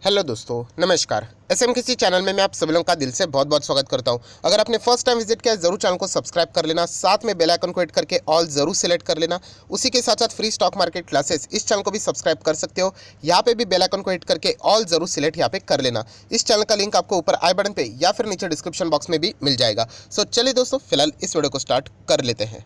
Hello दोस्तों, नमस्कार। SMKC channel में मैं आप सभी लोगों का दिल से बहुत बहुत स्वागत करता हूं। अगर आपने फर्स्ट टाइम विजिट किया है ज़रूर चैनल को सब्सक्राइब कर लेना, साथ में बेल आइकन को हिट करके ऑल ज़रूर सेलेक्ट कर लेना। उसी के साथ साथ फ्री स्टॉक मार्केट क्लासेस इस चैनल को भी सब्सक्राइब कर सकते हो। यहाँ पे भी बेल आइकन को हिट करके ऑल ज़रूर सिलेक्ट यहाँ पे कर लेना। इस चैनल का लिंक आपको ऊपर आई बटन पे या फिर नीचे डिस्क्रिप्शन बॉक्स में भी मिल जाएगा। सो चलिए दोस्तों, फिलहाल इस वीडियो को स्टार्ट कर लेते हैं।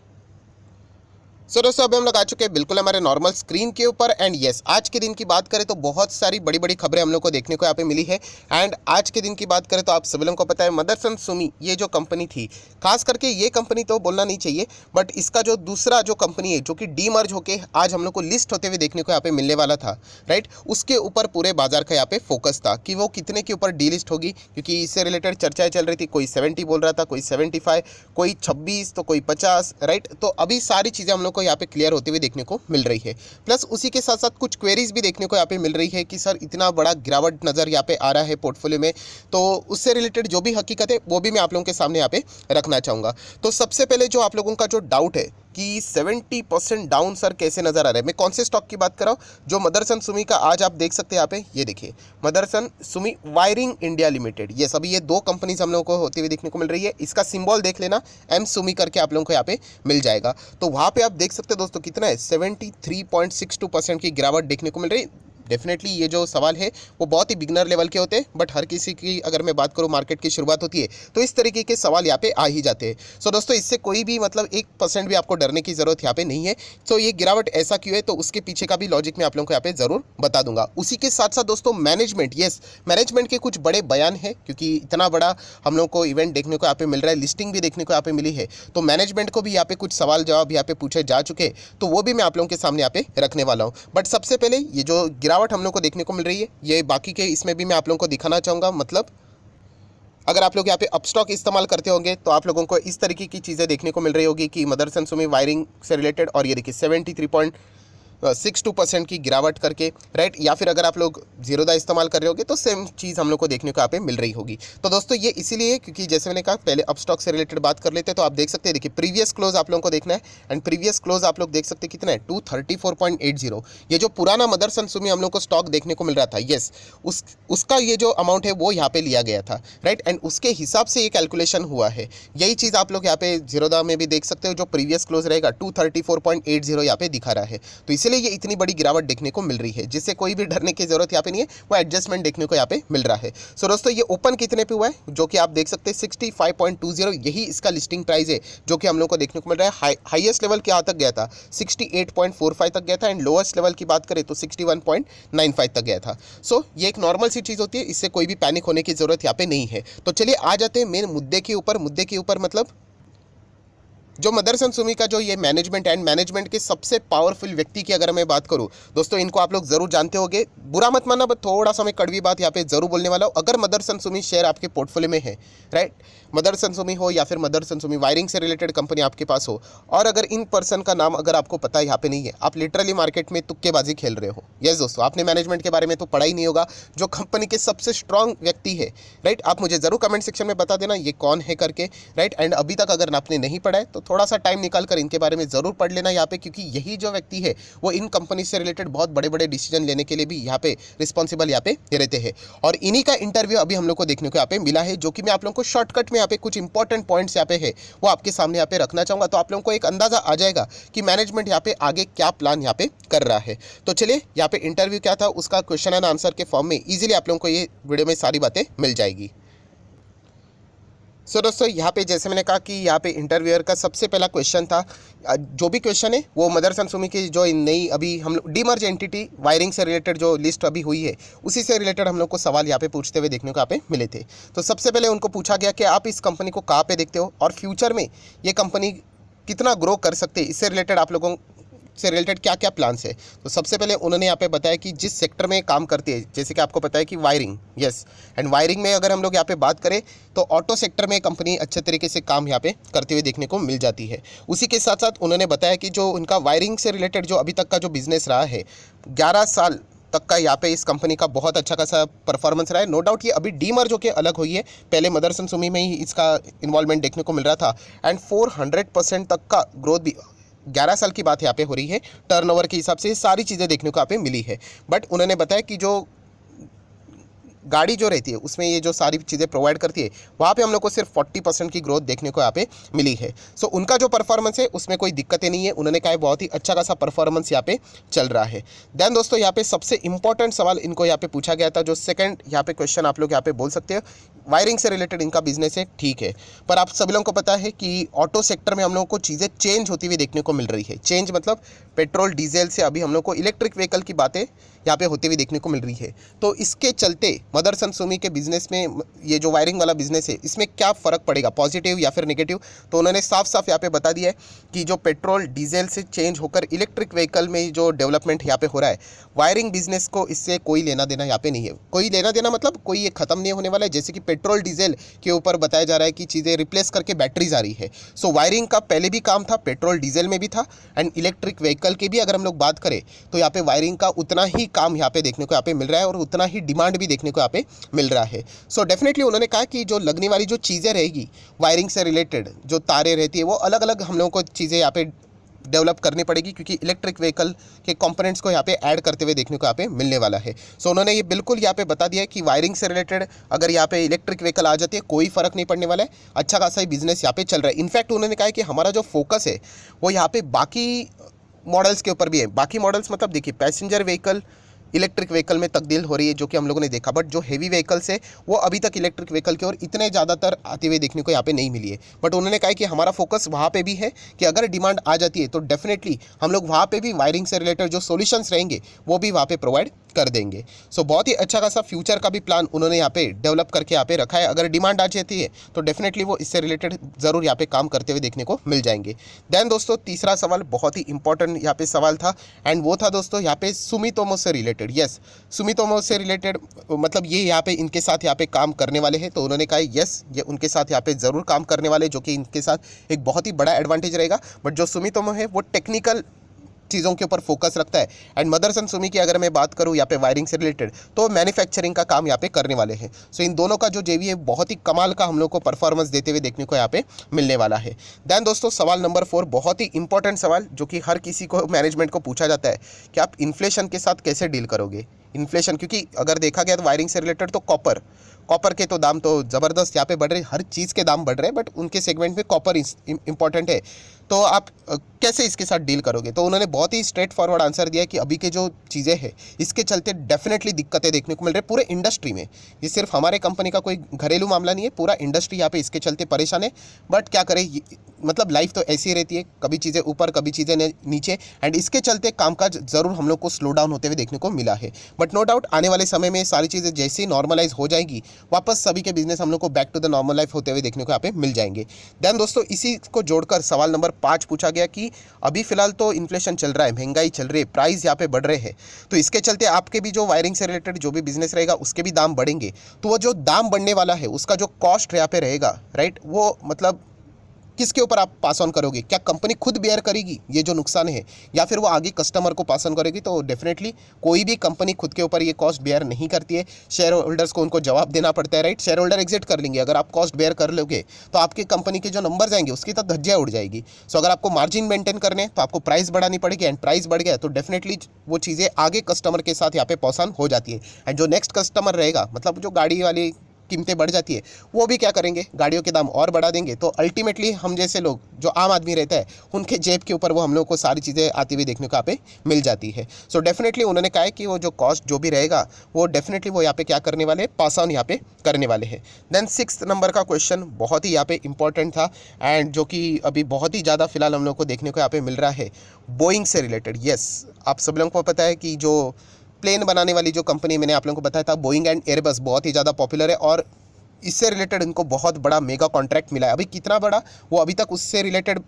दोस्तों अभी हम लोग आ चुके हैं बिल्कुल हमारे नॉर्मल स्क्रीन के ऊपर। एंड यस, आज के दिन की बात करें तो बहुत सारी बड़ी बड़ी खबरें हम लोग को देखने को यहाँ पे मिली है। एंड आज के दिन की बात करें तो आप सभी लोगों को पता है मदरसन सुमी ये जो कंपनी थी, खास करके ये कंपनी तो बोलना नहीं चाहिए, बट इसका जो दूसरा जो कंपनी है जो कि डीमर्ज होके आज हम लोग को लिस्ट होते हुए देखने को यहाँ पे मिलने वाला था, राइट, उसके ऊपर पूरे बाजार का यहाँ पे फोकस था कि वो कितने के ऊपर डी लिस्ट होगी, क्योंकि इससे रिलेटेड चर्चाएं चल रही थी। कोई 70 बोल रहा था, कोई 75, कोई 26, तो कोई 50, राइट। तो अभी सारी चीज़ें हम लोग को यहाँ पे क्लियर होते हुए देखने को मिल रही है। प्लस उसी के साथ साथ कुछ क्वेरीज भी देखने को यहाँ पे मिल रही है कि सर इतना बड़ा गिरावट नज़र यहाँ पे आ रहा है पोर्टफोलियो में, तो उससे रिलेटेड जो भी हकीकत है वो भी मैं आप लोगों के सामने यहाँ पे रखना चाहूँगा। तो सबसे पहले जो आप लोगों का जो डाउट है कि 70% डाउन सर कैसे नज़र आ रहा है, मैं कौन से स्टॉक की बात कर रहा हूँ, जो मदरसन सुमी का आज आप देख सकते हैं यहाँ पे, ये देखिए Motherson Sumi wiring India limited. ये सभी ये दो कंपनीज हम लोगों को होती हुई देखने को मिल रही है। इसका सिंबल देख लेना, एम सुमी करके आप लोगों को यहाँ पे मिल जाएगा। तो वहाँ पे आप देख सकते हैं दोस्तों कितना है, 73.62% की गिरावट देखने को मिल रही है। डेफिनेटली ये जो सवाल है वो बहुत ही बिगनर लेवल के होते हैं, बट हर किसी की अगर मैं बात करूँ मार्केट की शुरुआत होती है तो इस तरीके के सवाल यहाँ पे आ ही जाते हैं। सो दोस्तों इससे कोई भी मतलब 1% भी आपको डरने की ज़रूरत यहाँ पे नहीं है। सो ये गिरावट ऐसा क्यों है, तो उसके पीछे का भी लॉजिक मैं आप लोगों को यहाँ पे ज़रूर बता दूंगा। उसी के साथ साथ दोस्तों मैनेजमेंट, यस, मैनेजमेंट के कुछ बड़े बयान है, क्योंकि इतना बड़ा हम लोग को इवेंट देखने को यहाँ पे मिल रहा है, लिस्टिंग भी देखने को यहाँ पे मिली है, तो मैनेजमेंट को भी यहाँ पे कुछ सवाल जवाब यहाँ पे पूछे जा चुके, तो वो भी मैं आप लोगों के सामने यहाँ पे रखने वाला हूँ। बट सबसे पहले ये जो गिरावट हम लोग को देखने को मिल रही है, ये बाकी के इसमें भी मैं आप लोगों को दिखाना चाहूँगा। मतलब अगर आप लोग यहाँ पे अपस्टॉक इस्तेमाल करते होंगे तो आप लोगों को इस तरीके की चीज़ें देखने को मिल रही होगी कि मदरसन सुमी वायरिंग से रिलेटेड, और ये देखिए 73.62% की गिरावट करके, राइट। या फिर अगर आप लोग जीरोदा इस्तेमाल कर रहे होगे तो सेम चीज़ हम लोग को देखने को यहाँ पे मिल रही होगी। तो दोस्तों ये इसीलिए क्योंकि जैसे मैंने कहा पहले अपस्टॉक से रिलेटेड बात कर लेते हैं, तो आप देख सकते हैं, देखिए प्रीवियस क्लोज आप लोगों को देखना है। एंड प्रीवियस क्लोज आप लोग देख सकते हैं कितना है, 234.80। ये जो पुराना मदरसन सुमी हम लोग को स्टॉक देखने को मिल रहा था, येस, उसका ये जो अमाउंट है वो यहाँ पे लिया गया था, राइट। एंड उसके हिसाब से ये कैलकुलेशन हुआ है। यही चीज़ आप लोग यहाँ पे जीरोदा में भी देख सकते हो, जो प्रीवियस क्लोज रहेगा 234.80 यहाँ पे दिखा रहा है। तो इसलिए ये इतनी बड़ी गिरावट देखने को मिल रही है, जिससे कोई भी डरने की जरूरत यहाँ पे नहीं है, वो एडजस्टमेंट देखने को यहाँ पे मिल रहा है। सो दोस्तों ये ओपन कितने पे हुआ है, जो कि आप देख सकते हैं 65.20, यही इसका लिस्टिंग प्राइस है जो कि हम लोग को देखने को मिल रहा है। हाईएस्ट लेवल क्या तक गया था, 68.45 तक गया था। एंड लोएस्ट लेवल की बात करें तो 61.95 तक गया था। सो ये एक नॉर्मल सी चीज़ होती है, इससे कोई भी पैनिक होने की जरूरत यहाँ पे नहीं है। तो चलिए आ जाते हैं मेन मुद्दे के ऊपर। मुद्दे के ऊपर मतलब जो मदरसन सुमी का जो ये मैनेजमेंट एंड मैनेजमेंट के सबसे पावरफुल व्यक्ति की अगर मैं बात करूं दोस्तों, इनको आप लोग जरूर जानते होंगे, बुरा मत मानना, बट थोड़ा सा मैं कड़वी बात यहाँ पे जरूर बोलने वाला हूँ। अगर मदरसन सुमी शेयर आपके पोर्टफोलियो में है, राइट, मदरसन सुमी हो या फिर मदरसन सुमी वायरिंग से रिलेटेड कंपनी आपके पास हो, और अगर इन पर्सन का नाम अगर आपको पता है यहाँ पे नहीं है, आप लिटरली मार्केट में तुक्केबाजी खेल रहे हो। यस दोस्तों, आपने मैनेजमेंट के बारे में तो पढ़ा ही नहीं होगा, जो कंपनी के सबसे स्ट्रॉन्ग व्यक्ति है, राइट। आप मुझे जरूर कमेंट सेक्शन में बता देना ये कौन है करके, राइट। एंड अभी तक अगर आपने नहीं पढ़ा है तो थोड़ा सा टाइम निकाल कर इनके बारे में जरूर पढ़ लेना यहाँ पे, क्योंकि यही जो व्यक्ति है वो इन कंपनी से रिलेटेड बहुत बड़े बड़े डिसीजन लेने के लिए भी यहाँ पे रिस्पॉन्सिबल यहाँ पे रहते हैं। और इन्हीं का इंटरव्यू अभी हम लोग को देखने को यहाँ पे मिला है, जो कि मैं आप लोगों को शॉर्टकट में यहाँ पे कुछ इंपॉर्टेंट पॉइंट्स यहाँ पे है वो आपके सामने यहाँ पे रखना चाहूंगा, तो आप लोगों को एक अंदाजा आ जाएगा कि मैनेजमेंट यहाँ पे आगे क्या प्लान यहाँ पे कर रहा है। तो चलिए यहाँ पे इंटरव्यू क्या था उसका क्वेश्चन एंड आंसर के फॉर्म में इजीली आप लोगों को ये वीडियो में सारी बातें मिल जाएगी। सो दोस्तों यहाँ पे जैसे मैंने कहा कि यहाँ पे इंटरव्यूअर का सबसे पहला क्वेश्चन था, जो भी क्वेश्चन है वो मदरसन सुमी की जो नई अभी हम लोग डीमर्ज एंटिटी वायरिंग से रिलेटेड जो लिस्ट अभी हुई है उसी से रिलेटेड हम लोग को सवाल यहाँ पे पूछते हुए देखने को यहाँ पे मिले थे। तो सबसे पहले उनको पूछा गया कि आप इस कंपनी को कहाँ पे देखते हो और फ्यूचर में ये कंपनी कितना ग्रो कर सकते हैं, इससे रिलेटेड आप लोगों से रिलेटेड क्या क्या प्लान्स है। तो सबसे पहले उन्होंने यहाँ पे बताया कि जिस सेक्टर में काम करती है, जैसे कि आपको पता है कि वायरिंग, यस, एंड वायरिंग में अगर हम लोग यहाँ पे बात करें तो ऑटो सेक्टर में कंपनी अच्छे तरीके से काम यहाँ पे करते हुए देखने को मिल जाती है। उसी के साथ साथ उन्होंने बताया कि जो उनका वायरिंग से रिलेटेड जो अभी तक का जो बिजनेस रहा है 11 साल तक का यहाँ पे इस कंपनी का बहुत अच्छा खासा परफॉर्मेंस रहा है। नो डाउट ये अभी डीमर्ज होकर अलग हुई है, पहले मदरसन सुमी में ही इसका इन्वॉल्वमेंट देखने को मिल रहा था। एंड 400% तक का ग्रोथ भी 11 साल की बात यहाँ पे हो रही है, टर्नओवर के हिसाब से सारी चीज़ें देखने को यहाँ पे मिली है। बट उन्होंने बताया कि जो गाड़ी जो रहती है उसमें ये जो सारी चीज़ें प्रोवाइड करती है, वहाँ पे हम लोग को सिर्फ 40% की ग्रोथ देखने को यहाँ पे मिली है। सो उनका जो परफॉर्मेंस है उसमें कोई दिक्कतें नहीं है, उन्होंने कहा है बहुत ही अच्छा खासा परफॉर्मेंस यहाँ पे चल रहा है। देन दोस्तों यहाँ पे सबसे इंपॉर्टेंट सवाल इनको यहाँ पे पूछा गया था, जो सेकंड यहाँ पे क्वेश्चन आप लोग यहाँ पे बोल सकते हो, वायरिंग से रिलेटेड इनका बिजनेस है, ठीक है, पर आप सभी लोगों को पता है कि ऑटो सेक्टर में हम लोगों को चीज़ें चेंज होती हुई देखने को मिल रही है। चेंज मतलब पेट्रोल डीजल से अभी हम लोग को इलेक्ट्रिक व्हीकल की बातें यहाँ पे होती हुई देखने को मिल रही है। तो इसके चलते मदरसन सुमी के बिजनेस में ये जो वायरिंग वाला बिजनेस है इसमें क्या फ़र्क पड़ेगा, पॉजिटिव या फिर नेगेटिव, तो उन्होंने साफ साफ यहाँ पे बता दिया है कि जो पेट्रोल डीजल से चेंज होकर इलेक्ट्रिक व्हीकल में जो डेवलपमेंट यहाँ पे हो रहा है, वायरिंग बिजनेस को इससे कोई लेना देना यहाँ पे नहीं है। कोई लेना देना मतलब कोई ये ख़त्म नहीं होने वाला है। जैसे कि पेट्रोल डीजल के ऊपर बताया जा रहा है कि चीज़ें रिप्लेस करके बैटरीज आ रही है, सो वायरिंग का पहले भी काम था, पेट्रोल डीजल में भी था, एंड इलेक्ट्रिक व्हीकल की भी अगर हम लोग बात करें तो यहाँ पे वायरिंग का उतना ही काम यहाँ पे देखने को यहाँ पे मिल रहा है और उतना ही डिमांड भी देखने को यहाँ पे मिल रहा है। सो डेफिनेटली उन्होंने कहा कि जो लगने वाली जो चीज़ें रहेगी वायरिंग से रिलेटेड, जो तारें रहती है वो अलग अलग हम लोगों को चीज़ें यहाँ पे डेवलप करनी पड़ेगी, क्योंकि इलेक्ट्रिक व्हीकल के कंपोनेंट्स को यहाँ पे ऐड करते हुए देखने को यहाँ पे मिलने वाला है। सो उन्होंने ये बिल्कुल यहाँ पे बता दिया है कि वायरिंग से रिलेटेड अगर यहाँ पे इलेक्ट्रिक व्हीकल आ जाती है कोई फ़र्क नहीं पड़ने वाला है, अच्छा खासा ही बिजनेस यहाँ पे चल रहा है। इनफैक्ट उन्होंने कहा है कि हमारा जो फोकस है वो यहाँ पे बाकी मॉडल्स के ऊपर भी है। बाकी मॉडल्स मतलब देखिए पैसेंजर व्हीकल इलेक्ट्रिक व्हीकल में तब्दील हो रही है, जो कि हम लोगों ने देखा, बट जो हेवी व्हीकल्स है वो अभी तक इलेक्ट्रिक व्हीकल की ओर इतने ज़्यादातर आते हुए देखने को यहाँ पे नहीं मिली है। बट उन्होंने कहा कि हमारा फोकस वहाँ पे भी है कि अगर डिमांड आ जाती है तो डेफिनेटली हम लोग वहाँ पे भी वायरिंग से रिलेटेड जो सॉल्यूशंस रहेंगे वो भी वहाँ पे प्रोवाइड कर देंगे। सो बहुत ही अच्छा खासा फ्यूचर का भी प्लान उन्होंने यहाँ पे डेवलप करके यहाँ पे रखा है। अगर डिमांड आ जाती है तो डेफिनेटली वो इससे रिलेटेड ज़रूर यहाँ पे काम करते हुए देखने को मिल जाएंगे। देन दोस्तों तीसरा सवाल बहुत ही इंपॉर्टेंट यहाँ पे सवाल था, एंड वो था दोस्तों यहाँ पे सुमितोमो से रिलेटेड। यस, सुमितोमो से रिलेटेड मतलब ये यहाँ पे इनके साथ यहाँ पे काम करने वाले हैं, तो उन्होंने कहा यस ये उनके साथ यहाँ पे ज़रूर काम करने वाले, जो कि इनके साथ एक बहुत ही बड़ा एडवांटेज रहेगा। बट जो सुमितोमो है वो टेक्निकल चीज़ों के ऊपर फोकस रखता है, एंड मदरसन सुमी की अगर मैं बात करूँ यहाँ पे वायरिंग से रिलेटेड तो मैन्युफैक्चरिंग का काम यहाँ पे करने वाले हैं। सो इन दोनों का जो जेवी है बहुत ही कमाल का हम लोग को परफॉर्मेंस देते हुए देखने को यहाँ पे मिलने वाला है। देन दोस्तों सवाल नंबर 4 बहुत ही इंपॉर्टेंट सवाल, जो कि हर किसी को मैनेजमेंट को पूछा जाता है कि आप इन्फ्लेशन के साथ कैसे डील करोगे। इन्फ्लेशन, क्योंकि अगर देखा गया तो वायरिंग से रिलेटेड तो कॉपर के तो दाम तो ज़बरदस्त यहाँ पे बढ़ रहे, हर चीज़ के दाम बढ़ रहे हैं, बट उनके सेगमेंट में कॉपर इंपॉर्टेंट है। तो आप कैसे इसके साथ डील करोगे, तो उन्होंने बहुत ही स्ट्रेट फॉरवर्ड आंसर दिया कि अभी के जो चीज़ें हैं इसके चलते डेफिनेटली दिक्कतें देखने को मिल रही है पूरे इंडस्ट्री में। ये सिर्फ हमारे कंपनी का कोई घरेलू मामला नहीं है, पूरा इंडस्ट्री यहाँ पे इसके चलते परेशान है। बट क्या करें, मतलब लाइफ तो ऐसी रहती है, कभी चीज़ें ऊपर कभी चीज़ें नीचे, एंड इसके चलते कामकाज ज़रूर हम लोग को स्लो डाउन होते हुए देखने को मिला है। बट नो डाउट आने वाले समय में सारी चीज़ें जैसे ही नॉर्मलाइज हो जाएगी वापस सभी के बिजनेस हम लोग को back to the normal life होते हुए देखने को यहाँ पे मिल जाएंगे। देन दोस्तों इसी को जोड़कर सवाल नंबर 5 पूछा गया कि अभी फिलहाल तो इन्फ्लेशन चल रहा है, महंगाई चल रही है, प्राइस यहाँ पे बढ़ रहे हैं, तो इसके चलते आपके भी जो वायरिंग से रिलेटेड जो भी बिजनेस रहेगा उसके भी दाम बढ़ेंगे। तो वो जो दाम बढ़ने वाला है उसका जो कॉस्ट यहाँ पे रहेगा, राइट, वो मतलब किसके ऊपर आप पास ऑन करोगे? क्या कंपनी खुद बेयर करेगी ये जो नुकसान है, या फिर वो आगे कस्टमर को पास ऑन करेगी? तो डेफिनेटली कोई भी कंपनी खुद के ऊपर ये कॉस्ट बेयर नहीं करती है, शेयर होल्डर्स को उनको जवाब देना पड़ता है, राइट। शेयर होल्डर एग्जिट कर लेंगे अगर आप कॉस्ट बेयर कर लोगे, तो आपकी कंपनी के जो नंबर्स आएंगे उसकी तो धज्जियाँ उड़ जाएगी। सो अगर आपको मार्जिन मेंटेन करने तो आपको प्राइस बढ़ानी पड़ेगी, एंड प्राइस बढ़ गया तो डेफिनेटली वो चीज़ें आगे कस्टमर के साथ यहाँ पे पास ऑन हो जाती है। एंड जो नेक्स्ट कस्टमर रहेगा, मतलब जो गाड़ी वाली कीमतें बढ़ जाती है, वो भी क्या करेंगे, गाड़ियों के दाम और बढ़ा देंगे। तो अल्टीमेटली हम जैसे लोग जो आम आदमी रहता है उनके जेब के ऊपर वो हम लोग को सारी चीज़ें आती हुई देखने को यहाँ पे मिल जाती है। सो डेफिनेटली उन्होंने कहा है कि वो जो कॉस्ट जो भी रहेगा वो डेफिनेटली वो यहाँ पे क्या करने वाले हैं, पास ऑन यहाँ पे करने वाले हैं। देन 6 नंबर का क्वेश्चन बहुत ही यहाँ पे इंपॉर्टेंट था, एंड जो कि अभी बहुत ही ज़्यादा फिलहाल हम लोग को देखने को यहाँ पे मिल रहा है, बोइंग से रिलेटेड। यस, आप सब लोगों को पता है कि जो प्लेन बनाने वाली जो कंपनी मैंने आप लोगों को बताया था, बोइंग एंड एयरबस बहुत ही ज़्यादा पॉपुलर है, और इससे रिलेटेड इनको बहुत बड़ा मेगा कॉन्ट्रैक्ट मिला है। अभी कितना बड़ा वो अभी तक उससे रिलेटेड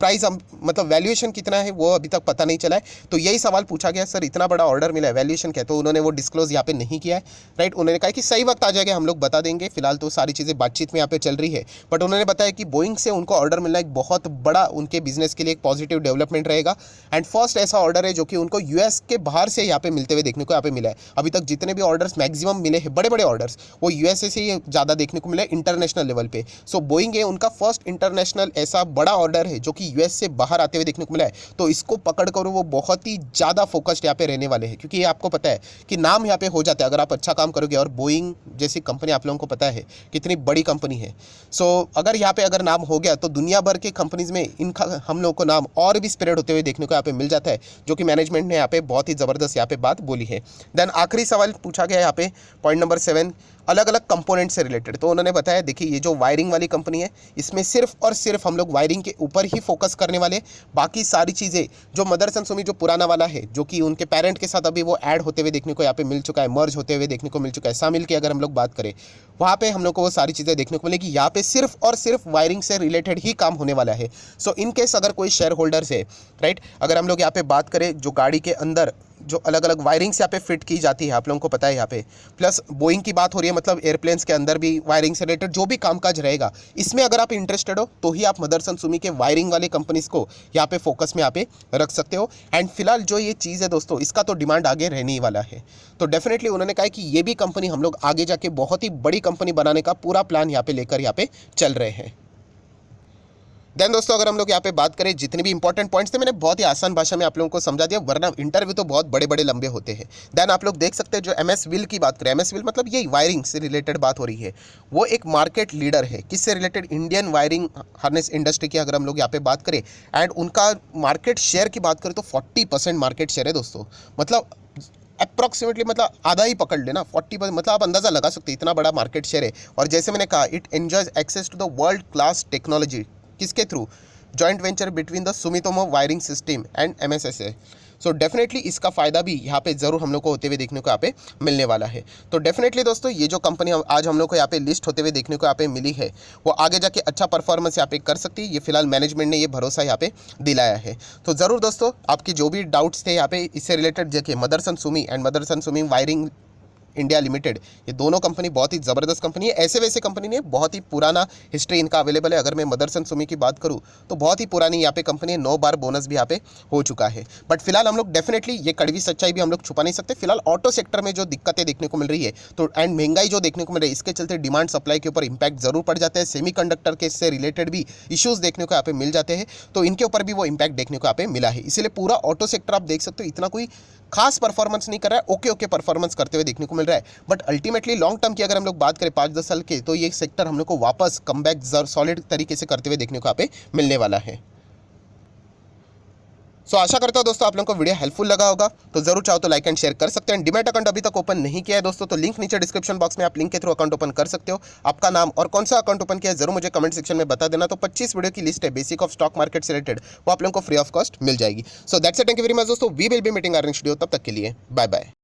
प्राइस मतलब वैल्यूएशन कितना है वो अभी तक पता नहीं चला है। तो यही सवाल पूछा गया, सर इतना बड़ा ऑर्डर मिला है, वैल्यूएशन क्या है? तो उन्होंने वो डिस्क्लोज यहाँ पे नहीं किया है, राइट। उन्होंने कहा कि सही वक्त आ जाएगा हम लोग बता देंगे, फिलहाल तो सारी चीज़ें बातचीत में यहाँ पे चल रही है। बट उन्होंने बताया कि बोइंग से उनको ऑर्डर मिलना एक बहुत बड़ा उनके बिजनेस के लिए एक पॉजिटिव डेवलपमेंट रहेगा, एंड फर्स्ट ऐसा ऑर्डर है जो कि उनको यूएस के बाहर से यहाँ पे मिलते हुए देखने को यहाँ पे मिला है। अभी तक जितने भी ऑर्डर्स मैक्सिमम मिले हैं बड़े बड़े ऑर्डर्स, वो यूएसए से ही ज़्यादा देखने को मिला है इंटरनेशनल लेवल पे। सो बोइंग है उनका फर्स्ट इंटरनेशनल ऐसा बड़ा ऑर्डर है जो कि यूएस से बाहर आते हुए देखने को मिला है, तो इसको पकड़ कर वो बहुत ही ज़्यादा फोकस्ड यहाँ पे रहने वाले हैं, क्योंकि ये आपको पता है कि नाम यहाँ पे हो जाता है अगर आप अच्छा काम करोगे। और बोइंग जैसी कंपनी आप लोगों को पता है कितनी बड़ी कंपनी है। सो अगर यहाँ पे अगर नाम हो गया तो दुनिया भर के कंपनीज में इनका हम लोग को नाम और भी स्प्रेड होते हुए देखने को यहाँ पे मिल जाता है, जो कि मैनेजमेंट ने यहाँ पे बहुत ही ज़बरदस्त यहाँ पे बात बोली है। देन आखिरी सवाल पूछा गया यहाँ पे पॉइंट नंबर 7, अलग अलग कंपोनेंट से रिलेटेड। तो उन्होंने बताया देखिए ये जो वायरिंग वाली कंपनी है इसमें सिर्फ और सिर्फ हम लोग वायरिंग के ऊपर ही फोकस करने वाले, बाकी सारी चीज़ें जो मदरसन सुमी जो पुराना वाला है, जो कि उनके पेरेंट के साथ अभी वो ऐड होते हुए देखने को यहाँ पे मिल चुका है, मर्ज होते हुए देखने को मिल चुका है, शामिल की अगर हम लोग बात करें वहाँ पे हम लोग को वो सारी चीज़ें देखने को मिलेगी। यहाँ पे सिर्फ और सिर्फ वायरिंग से रिलेटेड ही काम होने वाला है। सो इन केस अगर कोई शेयर होल्डर्स है, राइट, अगर हम लोग यहाँ पे बात करें जो गाड़ी के अंदर जो अलग अलग वायरिंग्स यहाँ पे फिट की जाती है, आप लोगों को पता है यहाँ पे, प्लस बोइंग की बात हो रही है, मतलब एयरप्लेन्स के अंदर भी वायरिंग से रिलेटेड जो भी कामकाज रहेगा, इसमें अगर आप इंटरेस्टेड हो तो ही आप मदरसन सुमी के वायरिंग वाले कंपनीज को यहाँ पे फोकस में यहाँ पे रख सकते हो। एंड फिलहाल जो ये चीज़ है दोस्तों, इसका तो डिमांड आगे रहने ही वाला है। तो डेफिनेटली उन्होंने कहा कि ये भी कंपनी हम लोग आगे जाके बहुत ही बड़ी कंपनी बनाने का पूरा प्लान यहाँ पे लेकर यहाँ पे चल रहे हैं। देन दोस्तों अगर हम लोग यहाँ पे बात करें, जितने भी इंपॉर्टेंट पॉइंट्स थे मैंने बहुत ही आसान भाषा में आप लोगों को समझा दिया, वरना इंटरव्यू तो बहुत बड़े बड़े लंबे होते हैं। देन आप लोग देख सकते हैं जो एमएस विल की बात करें, एमएस विल मतलब ये वायरिंग से रिलेटेड बात हो रही है, वो एक मार्केट लीडर है। किससे related? Indian wiring harness industry की अगर हम लोग यहाँ पे बात करें, एंड उनका मार्केट शेयर की बात करें तो 40% मार्केट शेयर है दोस्तों। मतलब अप्रॉक्सीमेटली मतलब आधा ही पकड़ लेना, 40%, मतलब आप अंदाज़ा लगा सकते हैं इतना बड़ा मार्केट शेयर है। और जैसे मैंने कहा, it enjoys access to the world class technology. किसके through? Joint venture between the Sumitomo wiring system and MSSA. So definitely इसका फ़ायदा भी यहाँ पे ज़रूर हम लोग को होते हुए देखने को यहाँ पे मिलने वाला है। तो डेफिनेटली दोस्तों ये जो कंपनी आज हम लोग को यहाँ पे लिस्ट होते हुए देखने को यहाँ पे मिली है, वो आगे जाके अच्छा परफॉर्मेंस यहाँ पे कर सकती है। ये फिलहाल मैनेजमेंट ने ये भरोसा यहाँ पे दिलाया है। तो ज़रूर दोस्तों आपकी जो भी डाउट्स थे यहाँ पे इससे रिलेटेड, देखिए Motherson Sumi and Motherson Sumi wiring India limited, ये दोनों कंपनी बहुत ही ज़बरदस्त कंपनी है। ऐसे वैसे कंपनी नहीं है, बहुत ही पुराना हिस्ट्री इनका अवेलेबल है। अगर मैं मदरसन सुमी की बात करूँ तो बहुत ही पुरानी यहाँ पे कंपनी है, 9 बार बोनस भी यहाँ पे हो चुका है। बट फिलहाल हम लोग डेफिनेटली ये कड़वी सच्चाई भी हम लोग छुपा नहीं सकते। फिलहाल ऑटो सेक्टर में जो दिक्कतें देखने को मिल रही है, तो एंड महंगाई जो देखने को मिल रही है, इसके चलते डिमांड सप्लाई के ऊपर इंपैक्ट जरूर पड़ जाता है। सेमीकंडक्टर के से रिलेटेड भी इश्यूज़ देखने को यहाँ पे मिल जाते हैं, तो इनके ऊपर भी वो इंपैक्ट देखने को यहाँ पे मिला है। इसीलिए पूरा ऑटो सेक्टर आप देख सकते हो इतना कोई खास परफॉर्मेंस नहीं कर रहा है, ओके परफॉर्मेंस करते हुए देखने को मिल रहा है। बट अल्टीमेटली लॉन्ग टर्म की अगर हम लोग बात करें 5-10 साल के, तो ये सेक्टर हम लोग को वापस कमबैक सॉलिड तरीके से करते हुए देखने को यहाँ पे मिलने वाला है। सो आशा करता हूँ दोस्तों आप लोगों को वीडियो हेल्पफुल लगा होगा। तो जरूर चाहो तो लाइक एंड शेयर कर सकते हैं। डीमैट अकाउंट अभी तक ओपन नहीं किया है दोस्तों, तो लिंक नीचे डिस्क्रिप्शन बॉक्स में आप लिंक के थ्रू अकाउंट ओपन कर सकते हो। आपका नाम और कौन सा अकाउंट ओपन किया है जरूर मुझे कमेंट सेक्शन में बता देना। तो 25 वीडियो की लिस्ट है बेसिक ऑफ स्टॉक मार्केट से रिलेटेड, वो आप लोगों को फ्री ऑफ कॉस्ट मिल जाएगी। So that's it, thank you very much दोस्तों, we will be meeting our next video. तब तक के लिए बाय बाय।